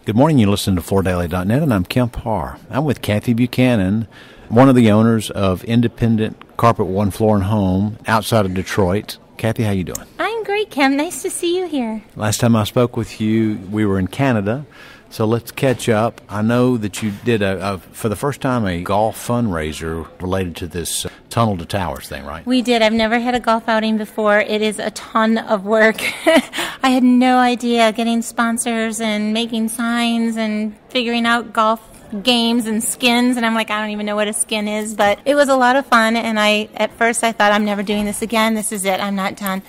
Good morning. You listen to FloorDaily.net, and I'm Kemp Harr. I'm with Cathy Buchanan, one of the owners of Independent Carpet One Floor and Home outside of Detroit. Cathy, how you doing? I'm great, Kemp. Nice to see you here. Last time I spoke with you, we were in Canada, so let's catch up. I know that you did, for the first time, a golf fundraiser related to this Tunnel to Towers thing, right? We did. I've never had a golf outing before. It is a ton of work. I had no idea getting sponsors and making signs and figuring out golf games and skins, and I'm like, I don't even know what a skin is, but it was a lot of fun. And at first I thought, I'm never doing this again. This is it. I'm not done.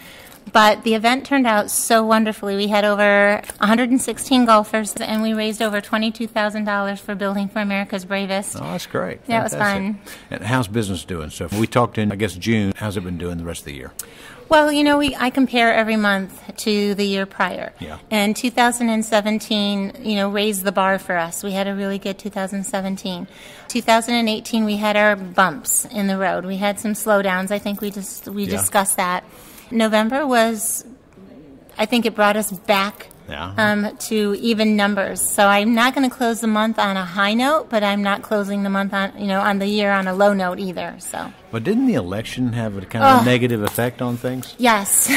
But the event turned out so wonderfully. We had over 116 golfers, and we raised over $22,000 for Building for America's Bravest. Oh, that's great. That was fun. And how's business doing? So we talked in, I guess, June. How's it been doing the rest of the year? Well, I compare every month to the year prior. Yeah. And 2017, raised the bar for us. We had a really good 2017. 2018, we had our bumps in the road. We had some slowdowns. I think we discussed that. November I think it brought us back to even numbers. So I'm not going to close the month on a high note, but I'm not closing the month on the year on a low note either. So. But didn't the election have a kind of a negative effect on things? Yes.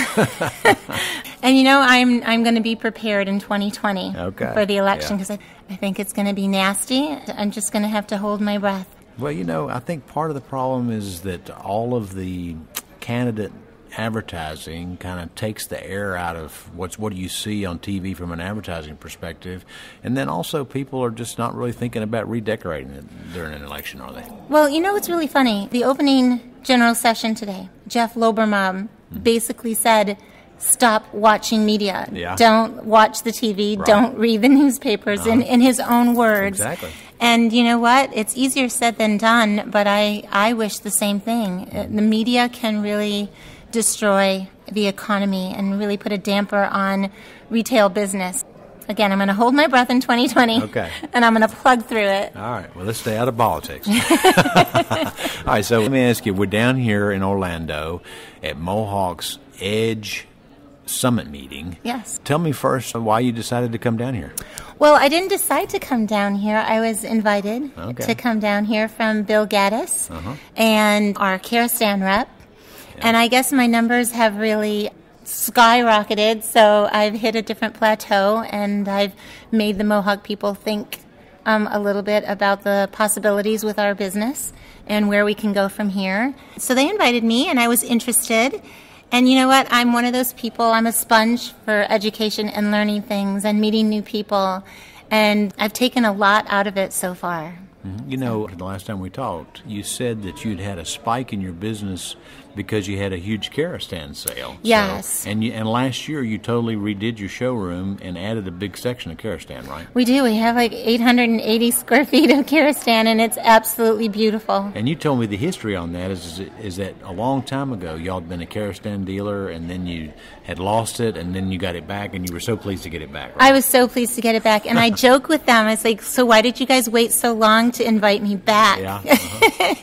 And I'm going to be prepared in 2020 for the election because I think it's going to be nasty. I'm just going to have to hold my breath. Well, I think part of the problem is that all of the candidate advertising kind of takes the air out of what do you see on TV from an advertising perspective, and then also people are just not really thinking about redecorating it during an election, are they? Well, what's really funny? The opening general session today, Jeff Loberbaum basically said, stop watching media. Yeah. Don't watch the TV. Right. Don't read the newspapers in his own words. Exactly. And you know what? It's easier said than done, but I wish the same thing. The media can really destroy the economy and really put a damper on retail business. Again, I'm going to hold my breath in 2020, and I'm going to plug through it. All right. Well, let's stay out of politics. All right, so let me ask you, we're down here in Orlando at Mohawk's Edge Summit meeting. Yes. Tell me first why you decided to come down here. Well, I didn't decide to come down here. I was invited to come down here from Bill Gaddis and our Karastan rep. And I guess my numbers have really skyrocketed, so I've hit a different plateau, and I've made the Mohawk people think a little bit about the possibilities with our business and where we can go from here. So they invited me, and I was interested. And you know what? I'm one of those people. I'm a sponge for education and learning things and meeting new people, and I've taken a lot out of it so far. The last time we talked, you said that you'd had a spike in your business because you had a huge Karastan sale. Yes. So, and last year you totally redid your showroom and added a big section of Karastan, right? We do. We have like 880 square feet of Karastan, and it's absolutely beautiful. And you told me the history on that is that a long time ago y'all had been a Karastan dealer, and then you had lost it, and then you got it back, and you were so pleased to get it back, right? I was so pleased to get it back, and I joke with them. I was like, so why did you guys wait so long to invite me back? Yeah.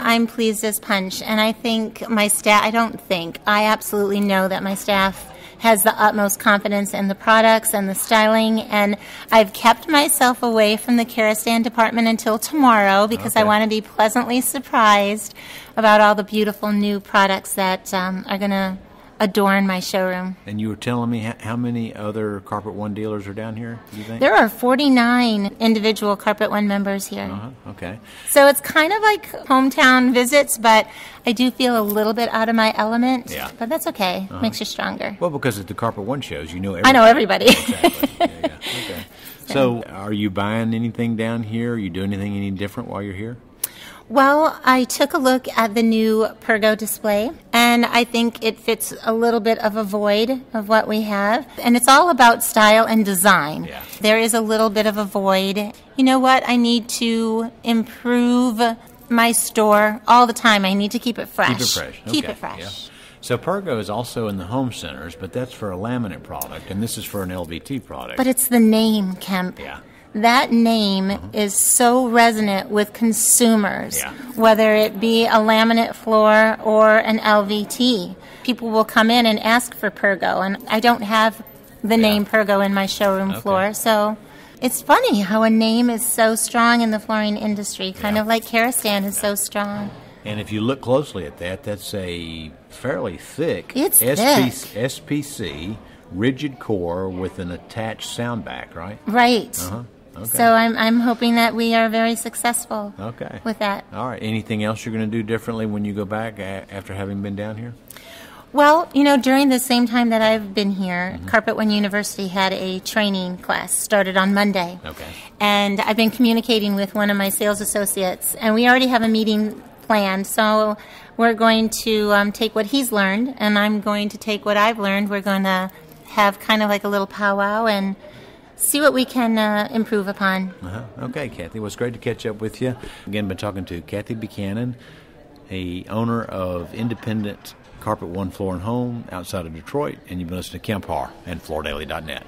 I'm pleased as punch, and I think my staff, I absolutely know that my staff has the utmost confidence in the products and the styling, and I've kept myself away from the Karastan department until tomorrow because I want to be pleasantly surprised about all the beautiful new products that are going to adorn my showroom. And you were telling me how many other Carpet One dealers are down here, do you think? There are 49 individual Carpet One members here. Okay. So it's kind of like hometown visits, but I do feel a little bit out of my element. Yeah. But that's okay. Makes you stronger. Well, because at the Carpet One shows, you know everybody. I know everybody. Exactly. Yeah. Okay. So are you buying anything down here? Are you doing anything any different while you're here? Well, I took a look at the new Pergo display, and I think it fits a little bit of a void of what we have. And it's all about style and design. Yeah. There is a little bit of a void. You know what? I need to improve my store all the time. I need to keep it fresh. Keep it fresh. Keep Okay. it fresh. Yeah. So Pergo is also in the home centers, but that's for a laminate product, and this is for an LVT product. But it's the name, Kemp. Yeah. That name is so resonant with consumers, whether it be a laminate floor or an LVT. People will come in and ask for Pergo, and I don't have the name Pergo in my showroom floor, so It's funny how a name is so strong in the flooring industry, kind of like Kerastan is so strong. And if you look closely at that, that's a fairly thick SPC rigid core with an attached sound back, right? Right. Okay. So I'm hoping that we are very successful with that. All right. Anything else you're going to do differently when you go back after having been down here? Well, during the same time that I've been here, Carpet One University had a training class started on Monday. Okay. And I've been communicating with one of my sales associates, and we already have a meeting planned. So we're going to take what he's learned, and I'm going to take what I've learned. We're going to have kind of like a little powwow and see what we can improve upon. Okay, Cathy. Well, it's great to catch up with you. Again, been talking to Cathy Buchanan, a owner of independent Carpet One Floor and Home outside of Detroit, and you've been listening to Kemp Harr and FloorDaily.net.